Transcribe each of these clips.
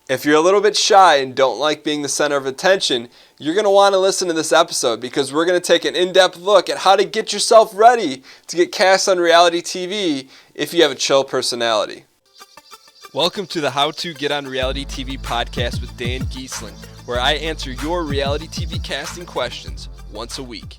If you're a little bit shy and don't like being the center of attention, you're going to want to listen to this episode because we're going to take an in-depth look at how to get yourself ready to get cast on reality TV if you have a chill personality. Welcome to the How to Get on Reality TV podcast with Dan Giesling, where I answer your reality TV casting questions once a week.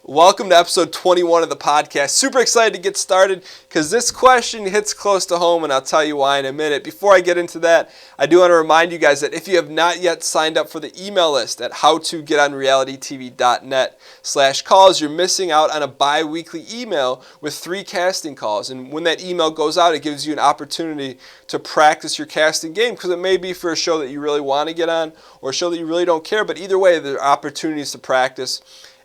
Welcome to episode 21 of the podcast. Super excited to get started because this question hits close to home, and I'll tell you why in a minute. Before I get into that, I do want to remind you guys that if you have not yet signed up for the email list at howtogetonrealitytv.net/calls, you're missing out on a bi-weekly email with 3 casting calls. And when that email goes out, it gives you an opportunity to practice your casting game because it may be for a show that you really want to get on or a show that you really don't care. But either way, there are opportunities to practice.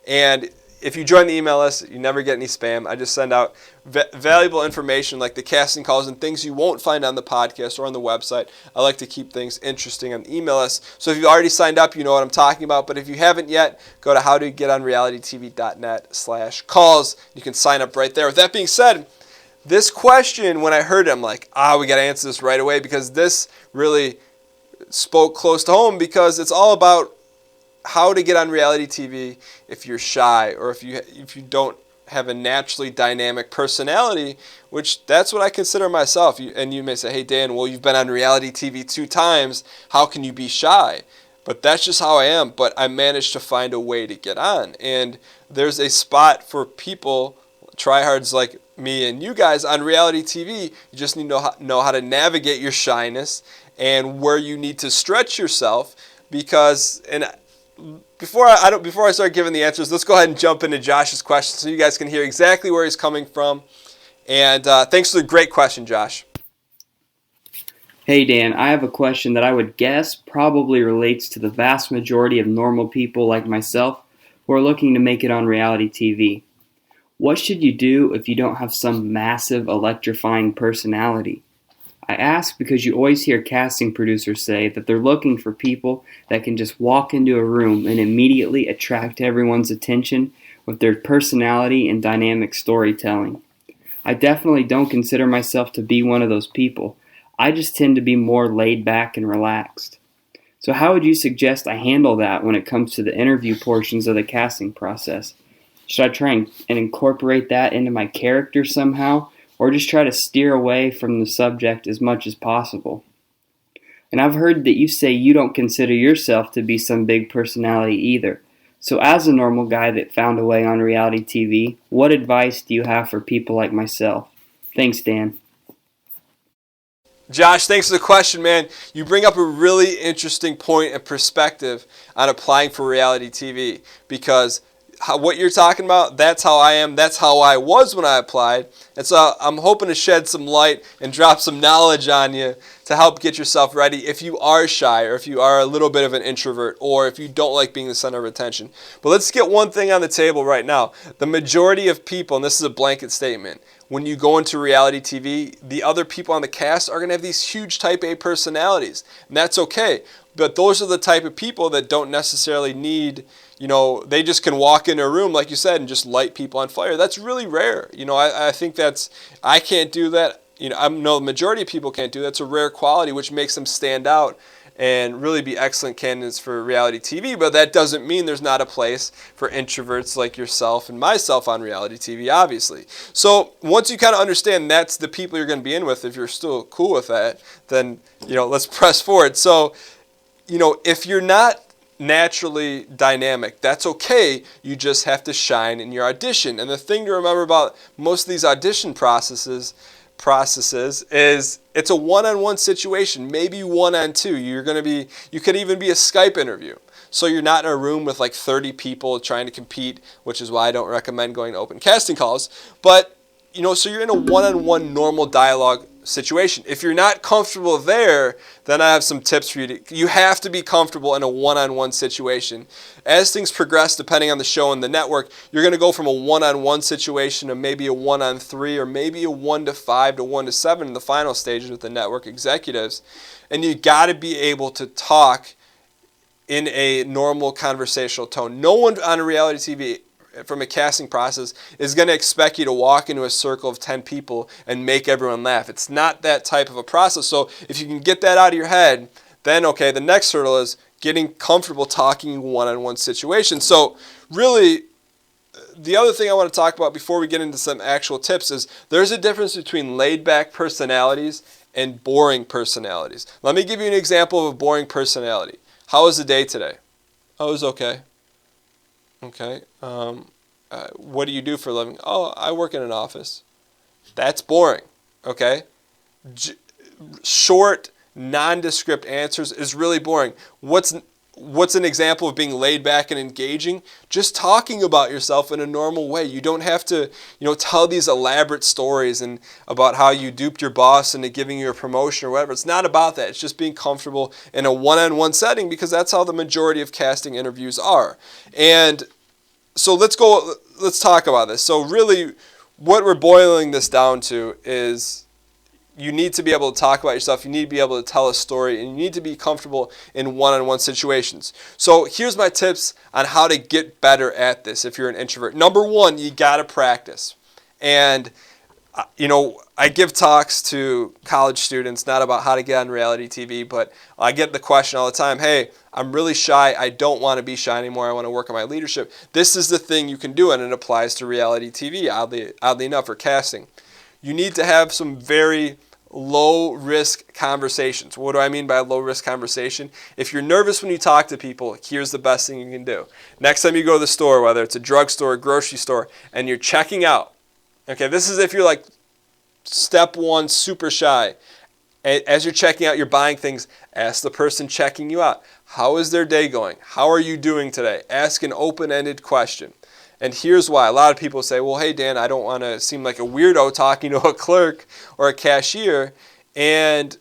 And if you join the email list, you never get any spam. I just send out valuable information like the casting calls and things you won't find on the podcast or on the website. I like to keep things interesting on the email list. So if you've already signed up, you know what I'm talking about. But if you haven't yet, go to howtogetonrealitytv.net/calls. You can sign up right there. With that being said, this question, when I heard it, I'm like, we got to answer this right away because this really spoke close to home because it's all about how to get on reality TV if you're shy or if you don't have a naturally dynamic personality, which that's what I consider myself. And you may say, hey, Dan, well, you've been on reality TV 2 times. How can you be shy? But that's just how I am. But I managed to find a way to get on. And there's a spot for people, tryhards like me and you guys, on reality TV. You just need to know how to navigate your shyness and where you need to stretch yourself because, and Before I start giving the answers, let's go ahead and jump into Josh's question so you guys can hear exactly where he's coming from. And thanks for the great question, Josh. Hey Dan, I have a question that I would guess probably relates to the vast majority of normal people like myself who are looking to make it on reality TV. What should you do if you don't have some massive electrifying personality? I ask because you always hear casting producers say that they're looking for people that can just walk into a room and immediately attract everyone's attention with their personality and dynamic storytelling. I definitely don't consider myself to be one of those people. I just tend to be more laid back and relaxed. So how would you suggest I handle that when it comes to the interview portions of the casting process? Should I try and incorporate that into my character somehow? Or just try to steer away from the subject as much as possible? And I've heard that you say you don't consider yourself to be some big personality either. So as a normal guy that found a way on reality TV, what advice do you have for people like myself? Thanks, Dan. Josh, thanks for the question, man. You bring up a really interesting point and perspective on applying for reality TV because what you're talking about, that's how I am. That's how I was when I applied. And so I'm hoping to shed some light and drop some knowledge on you to help get yourself ready if you are shy or if you are a little bit of an introvert or if you don't like being the center of attention. But let's get one thing on the table right now. The majority of people, and this is a blanket statement, when you go into reality TV, the other people on the cast are going to have these huge type A personalities. And that's okay. But those are the type of people that don't necessarily need, they just can walk into a room, like you said, and just light people on fire. That's really rare. I think I can't do that. I know the majority of people can't do that. It's a rare quality, which makes them stand out and really be excellent candidates for reality TV. But that doesn't mean there's not a place for introverts like yourself and myself on reality TV, obviously. So once you kind of understand that's the people you're going to be in with, if you're still cool with that, then, let's press forward. So, if you're not naturally dynamic, that's okay. You just have to shine in your audition. And the thing to remember about most of these audition processes is it's a one-on-one situation, maybe 1-on-2. You could even be a Skype interview. So you're not in a room with like 30 people trying to compete, which is why I don't recommend going to open casting calls. But, so you're in a one-on-one normal dialogue situation. If you're not comfortable there, then I have some tips for you. You have to be comfortable in a one-on-one situation. As things progress, depending on the show and the network, you're going to go from a one-on-one situation to maybe a 1-on-3 or maybe a 1-5 to 1-7 in the final stages with the network executives. And you got to be able to talk in a normal conversational tone. No one on a reality TV from a casting process is going to expect you to walk into a circle of 10 people and make everyone laugh. It's not that type of a process. So if you can get that out of your head, Then, okay, the next hurdle is getting comfortable talking in one-on-one situations. So really, the other thing I want to talk about before we get into some actual tips is there's a difference between laid-back personalities and boring personalities. Let me give you an example of a boring personality. How was the day today? Oh, it was okay. Okay. What do you do for a living? Oh, I work in an office. That's boring. Okay. Short, nondescript answers is really boring. What's an example of being laid back and engaging? Just talking about yourself in a normal way. You don't have to, tell these elaborate stories and about how you duped your boss into giving you a promotion or whatever. It's not about that. It's just being comfortable in a one-on-one setting, because that's how the majority of casting interviews are. And so let's talk about this. So really, what we're boiling this down to is you need to be able to talk about yourself. You need to be able to tell a story, and you need to be comfortable in one-on-one situations. So here's my tips on how to get better at this if you're an introvert. Number one, you got to practice. And, I give talks to college students, not about how to get on reality TV, but I get the question all the time, hey, I'm really shy. I don't want to be shy anymore. I want to work on my leadership. This is the thing you can do, and it applies to reality TV, oddly enough, or casting. You need to have some very low-risk conversations. What do I mean by low-risk conversation? If you're nervous when you talk to people, here's the best thing you can do. Next time you go to the store, whether it's a drugstore or grocery store, and you're checking out, okay, this is if you're like step one, super shy. As you're checking out, you're buying things, ask the person checking you out, how is their day going? How are you doing today? Ask an open-ended question. And here's why. A lot of people say, well, hey, Dan, I don't want to seem like a weirdo talking to a clerk or a cashier. And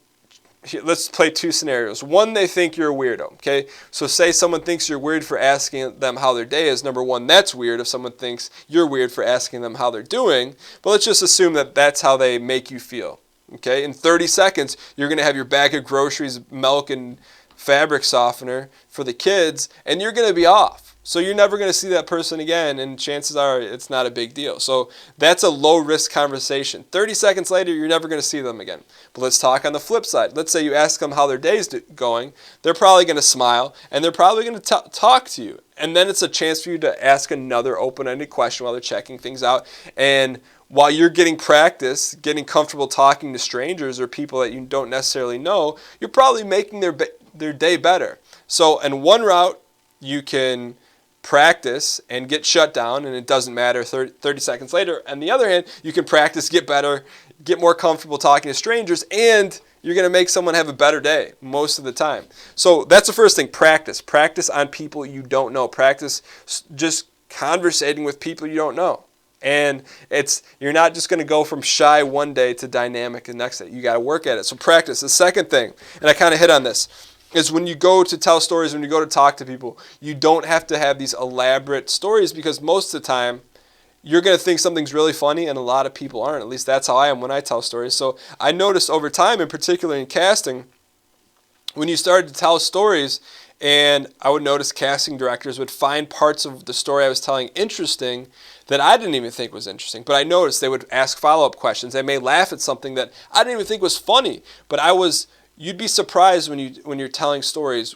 let's play two scenarios. One, they think you're a weirdo. Okay, so say someone thinks you're weird for asking them how their day is. Number one, that's weird if someone thinks you're weird for asking them how they're doing. But let's just assume that that's how they make you feel. Okay, in 30 seconds, you're going to have your bag of groceries, milk, and fabric softener for the kids, and you're going to be off. So you're never going to see that person again, and chances are it's not a big deal. So that's a low-risk conversation. 30 seconds later, you're never going to see them again. But let's talk on the flip side. Let's say you ask them how their day's going. They're probably going to smile, and they're probably going to talk to you. And then it's a chance for you to ask another open-ended question while they're checking things out. And while you're getting practice, getting comfortable talking to strangers or people that you don't necessarily know, you're probably making their day better. So in one route, you can practice and get shut down, and it doesn't matter 30 seconds later. On the other hand, you can practice, get better, get more comfortable talking to strangers, and you're going to make someone have a better day most of the time. So that's the first thing, practice. Practice on people you don't know. Practice just conversating with people you don't know. And you're not just going to go from shy one day to dynamic the next day. You got to work at it. So practice. The second thing, and I kind of hit on this, is when you go to tell stories, when you go to talk to people, you don't have to have these elaborate stories, because most of the time you're going to think something's really funny, and a lot of people aren't. At least that's how I am when I tell stories. So I noticed over time, in particular in casting, when you started to tell stories, and I would notice casting directors would find parts of the story I was telling interesting that I didn't even think was interesting. But I noticed they would ask follow-up questions. They may laugh at something that I didn't even think was funny, but you'd be surprised when you're telling stories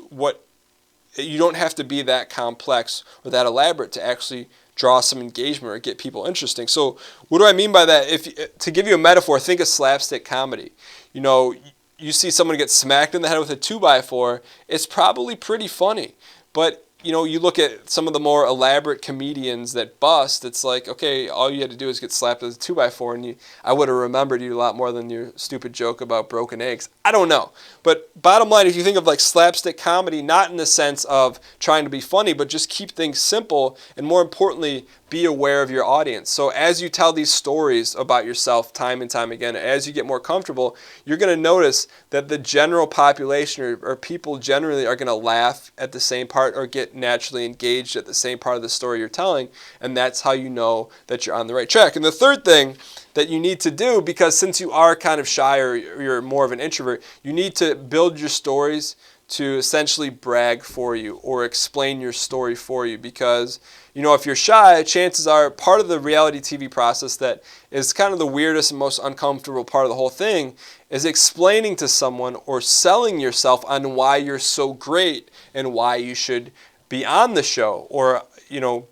you don't have to be that complex or that elaborate to actually draw some engagement or get people interesting. So what do I mean by that? To give you a metaphor, think of slapstick comedy. You see someone get smacked in the head with a 2x4, it's probably pretty funny. But you look at some of the more elaborate comedians that bust, it's like, okay, all you had to do is get slapped with a 2x4, and I would have remembered you a lot more than your stupid joke about broken eggs. I don't know. But bottom line, if you think of like slapstick comedy, not in the sense of trying to be funny, but just keep things simple, and more importantly, be aware of your audience. So as you tell these stories about yourself time and time again, as you get more comfortable, you're going to notice that the general population or people generally are going to laugh at the same part or get naturally engaged at the same part of the story you're telling, and that's how you know that you're on the right track. And the third thing that you need to do, because since you are kind of shy or you're more of an introvert, you need to build your stories to essentially brag for you or explain your story for you. Because, if you're shy, chances are part of the reality TV process that is kind of the weirdest and most uncomfortable part of the whole thing is explaining to someone or selling yourself on why you're so great and why you should be on the show or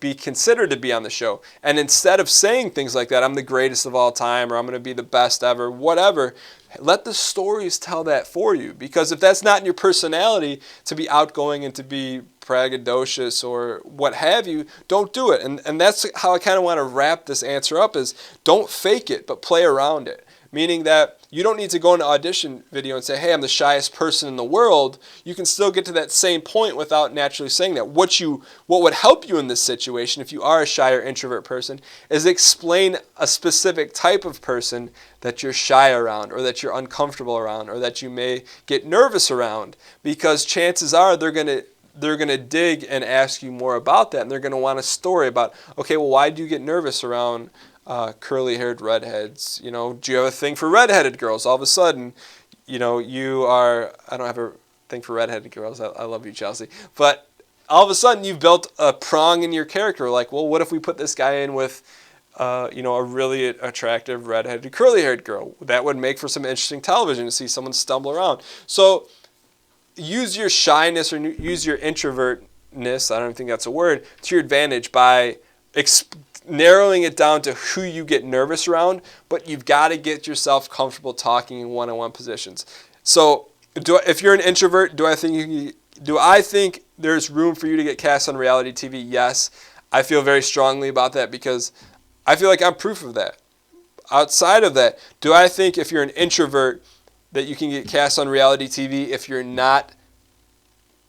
be considered to be on the show. And instead of saying things like that, I'm the greatest of all time, or I'm going to be the best ever, whatever, let the stories tell that for you. Because if that's not in your personality to be outgoing and to be braggadocious or what have you, don't do it. And that's how I kind of want to wrap this answer up is don't fake it, but play around it. Meaning that you don't need to go into audition video and say, hey, I'm the shyest person in the world. You can still get to that same point without naturally saying that. What would help you in this situation, if you are a shy or introvert person, is explain a specific type of person that you're shy around or that you're uncomfortable around or that you may get nervous around. Because chances are they're going to dig and ask you more about that, and they're going to want a story about, okay, well, why do you get nervous around curly-haired redheads? Do you have a thing for redheaded girls? All of a sudden, you are, I don't have a thing for redheaded girls. I love you, Chelsea. But all of a sudden, you've built a prong in your character. Like, well, what if we put this guy in with, a really attractive redheaded curly-haired girl? That would make for some interesting television to see someone stumble around. So use your shyness or use your introvertness, I don't think that's a word, to your advantage by narrowing it down to who you get nervous around, but you've got to get yourself comfortable talking in one-on-one positions. So if you're an introvert, do I think there's room for you to get cast on reality TV? Yes. I feel very strongly about that because I feel like I'm proof of that. Outside of that, do I think if you're an introvert that you can get cast on reality TV if you're not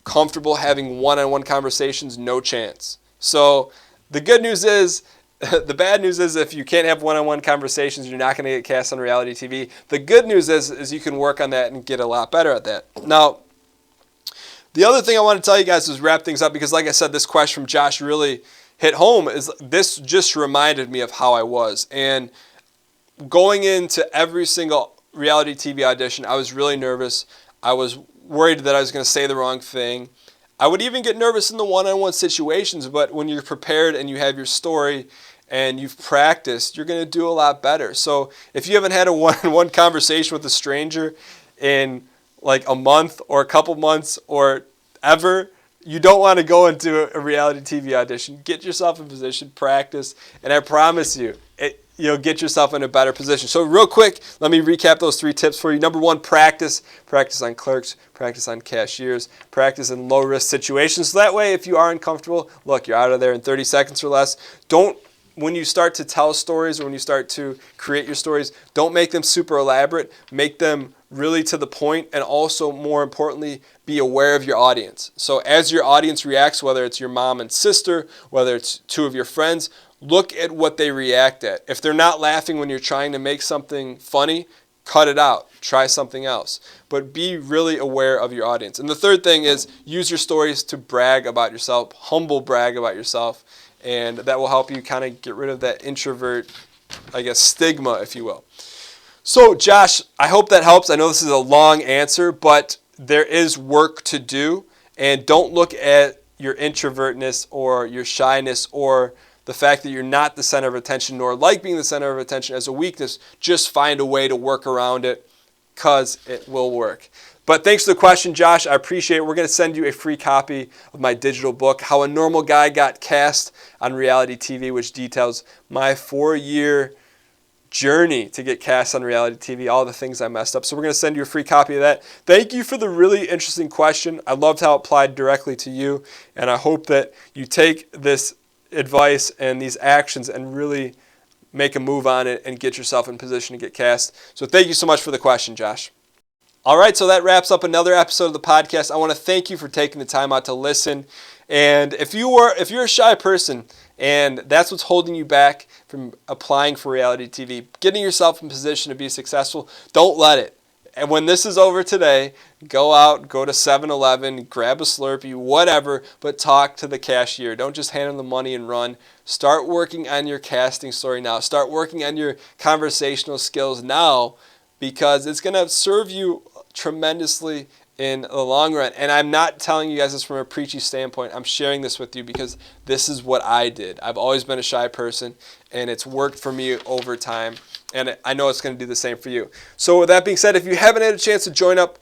comfortable having one-on-one conversations? No chance. So the good news is, the bad news is if you can't have one-on-one conversations, you're not going to get cast on reality TV. The good news is you can work on that and get a lot better at that. Now, the other thing I want to tell you guys is wrap things up because, like I said, this question from Josh really hit home. Is this just reminded me of how I was. And going into every single reality TV audition, I was really nervous. I was worried that I was going to say the wrong thing. I would even get nervous in the one-on-one situations, but when you're prepared and you have your story and you've practiced, you're going to do a lot better. So if you haven't had a one-on-one conversation with a stranger in like a month or a couple months or ever, you don't want to go into a reality TV audition. Get yourself in position, practice, and I promise you, you'll get yourself in a better position. So real quick, let me recap those 3 tips for you. Number 1, practice. Practice on clerks, practice on cashiers, practice in low-risk situations. So that way, if you are uncomfortable, look, you're out of there in 30 seconds or less. When you start to tell stories or when you start to create your stories, don't make them super elaborate. Make them really to the point, and also, more importantly, be aware of your audience. So as your audience reacts, whether it's your mom and sister, whether it's 2 of your friends, look at what they react at. If they're not laughing when you're trying to make something funny, cut it out. Try something else. But be really aware of your audience. And the third thing is use your stories to brag about yourself, humble brag about yourself, and that will help you kind of get rid of that introvert, stigma, if you will. So, Josh, I hope that helps. I know this is a long answer, but there is work to do. And don't look at your introvertness or your shyness or the fact that you're not the center of attention nor like being the center of attention as a weakness. Just find a way to work around it because it will work. But thanks for the question, Josh. I appreciate it. We're going to send you a free copy of my digital book, How a Normal Guy Got Cast on Reality TV, which details my 4-year journey to get cast on reality TV, all the things I messed up. So we're going to send you a free copy of that. Thank you for the really interesting question. I loved how it applied directly to you, and I hope that you take this advice and these actions and really make a move on it and get yourself in position to get cast. So thank you so much for the question, Josh. All right, so that wraps up another episode of the podcast. I want to thank you for taking the time out to listen. And if you're a shy person and that's what's holding you back from applying for reality TV, getting yourself in position to be successful, don't let it. And when this is over today, go out, go to 7-Eleven, grab a Slurpee, whatever, but talk to the cashier. Don't just hand them the money and run. Start working on your casting story now. Start working on your conversational skills now, because it's going to serve you tremendously in the long run. And I'm not telling you guys this from a preachy standpoint. I'm sharing this with you because this is what I did. I've always been a shy person, and it's worked for me over time. And I know it's going to do the same for you. So with that being said, if you haven't had a chance to join up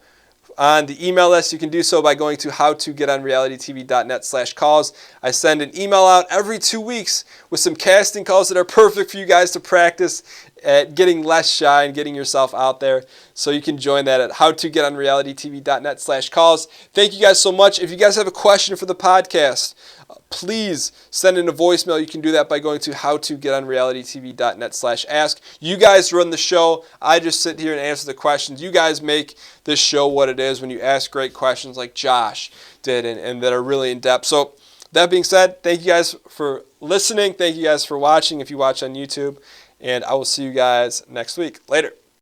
on the email list, you can do so by going to howtogetonrealitytv.net/calls. I send an email out every 2 weeks with some casting calls that are perfect for you guys to practice at getting less shy and getting yourself out there. So you can join that at howtogetonrealitytv.net/calls. Thank you guys so much. If you guys have a question for the podcast, please send in a voicemail. You can do that by going to howtogetonrealitytv.net/ask. You guys run the show. I just sit here and answer the questions. You guys make this show what it is when you ask great questions like Josh did and that are really in depth. So that being said, thank you guys for listening. Thank you guys for watching if you watch on YouTube. And I will see you guys next week. Later.